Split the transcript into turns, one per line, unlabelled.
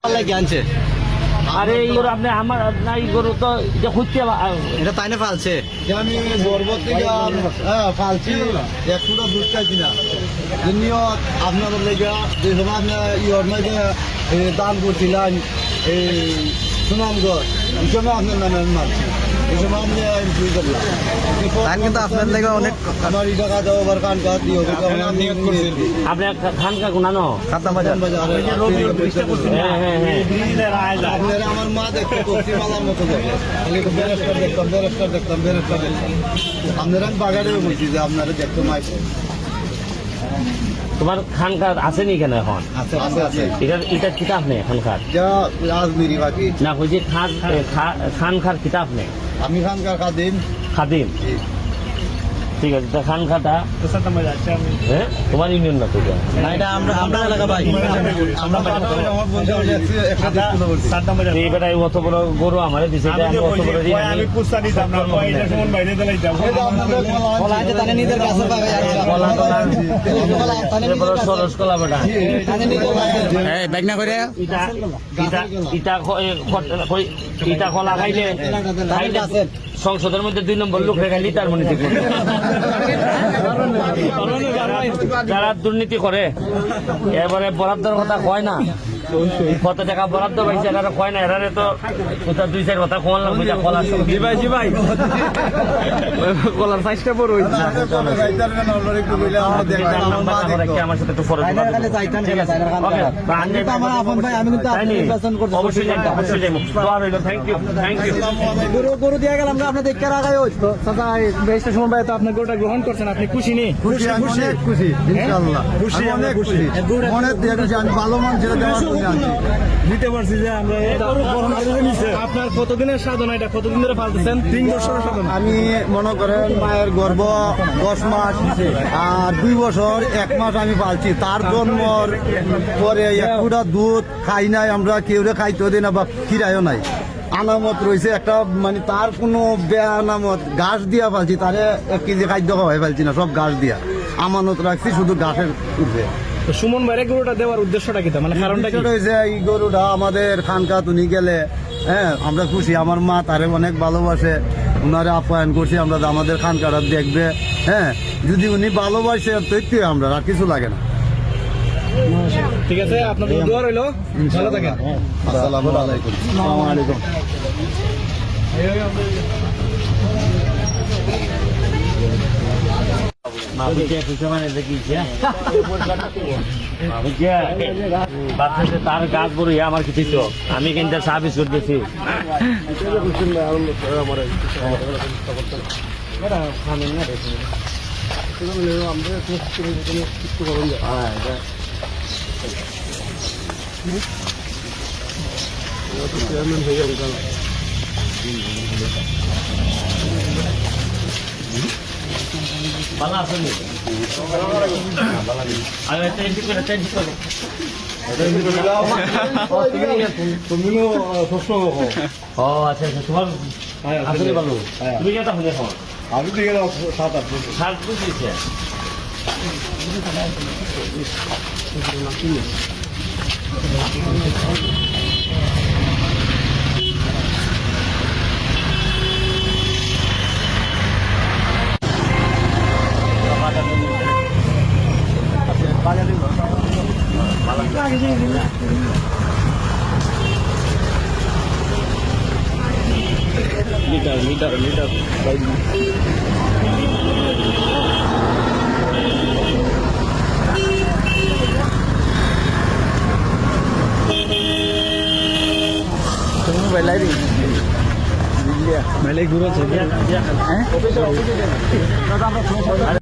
আনছে
আরে এই গরু আপনি আমার না এই গরু তো এটা খুঁজতে
এটা তাই না ফালছে
আমি বরবত থেকে ফালছি একটুটা দুধ চাইছি না যদিও আপনাদের লেগে যে সময় আপনার ইয়র মাঝে দান করছিলেন এই সুনামগড় এই সময় আপনার নামে আমি মারছি এই সময় আমি এন্ট্রি করলাম
তাই কিন্তু আপনার লেগে অনেক
আমার এই টাকা দেওয়া আবার কান কাজ দিয়ে
আপনি খানকা গুনানো
খাতা বাজার
আপনারা আমার মা দেখতে তসিমালার মতো দেখে ব্যারেস্টার দেখতাম আপনারা আমি বাগানে বলছি যে আপনারা দেখতে মাইছে
তোমার খানকার আসেনি কেন এখন
আছে আছে
এটা কিতাব নেই খানকার
যা রাজমিরি বাকি
না বুঝি খানকার কিতাব নেই
আমি খানকার খাদিম
খাদিম ঠিক আছে তা খানকাটা হ্যাঁ তোমার ইউনিয়ন না তো
না এটা আমরা এলাকা ভাই
এই বেটাই অত বড় গরু আমারে দিছে এটা আমি অত বড় ঋণ আমি
নিজের কাছে পাবে
সরস কলা বেটা
ব্যাগ না করে
ইটা কলা খাইলে সংসদের মধ্যে 2 নম্বর লোক রেখাইলি তার মনে থেকে যারা দুর্নীতি করে এবারে বরাদ্দের কথা কয় না কত টাকা বরাদ্দ পাইছে এরা কয় না এরা তো কোথা 2-4 কথা কোন লাগবে যা কলার জি ভাই কলার সাইজটা বড় হইছে আমার সাথে একটু ফরজ অবশ্যই থ্যাংক ইউ
গরু দিয়ে গেলাম আমরা আপনার দেখতে রাখাই হইতো চাচা বেশটা সময় পাই তো আপনি গরুটা গ্রহণ করছেন আপনি খুশি নেই
খুশি অনেক খুশি ইনশাআল্লাহ খুশি অনেক খুশি অনেক দেখেছি আমি ভালো মান ছেড়ে দেওয়ার জন্য আনছি
নিতে পারছি যে আমরা আপনার কতদিনের সাধনা এটা কতদিন ধরে পালতেছেন 3 বছরের সাধনা
আমি মনে করেন মায়ের গর্ভ 10 মাস আর 2 বছর 1 মাস আমি পালছি তার জন্মর পরে এক ফুটা দুধ খাই নাই আমরা কেউ খাইতে দিই না বা খিরাইও নাই আনামত রয়েছে একটা মানে তার কোনো বেআনামত ঘাস দিয়া পালছি তারে 1 কেজি খাদ্য খাওয়াই পালছি না সব ঘাস দিয়া আমানত রাখছি শুধু ঘাসের উপরে
সুমন ভাইয়ের গরুটা দেওয়ার উদ্দেশ্যটা কি মানে কারণটা কি
রয়েছে এই গরুটা আমাদের খানকা তুনি গেলে হ্যাঁ আমরা খুশি আমার মা তারে অনেক ভালোবাসে ওনারে আপ্যায়ন করছি আমরা আমাদের খানকাটা দেখবে হ্যাঁ যদি উনি ভালোবাসে তো আমরা আর কিছু লাগে না
ঠিক আছে আপনাদের দোয়া রইলো ভালো থাকেন
আসসালামু আলাইকুম আসসালামু আলাইকুম
তার গাছ বড় আমার কিছু তো আমি কিন্তু সার্ভিস করতেছি ভালো আছেন
তুমিও প্রশ্ন
ও আচ্ছা আচ্ছা তোমার আসলে ভালো তুমি কেটা হলে এখন
আমি দিকে 7-8 বছর
সাত বুঝেছে মিটার
মেলে ঘুরেছে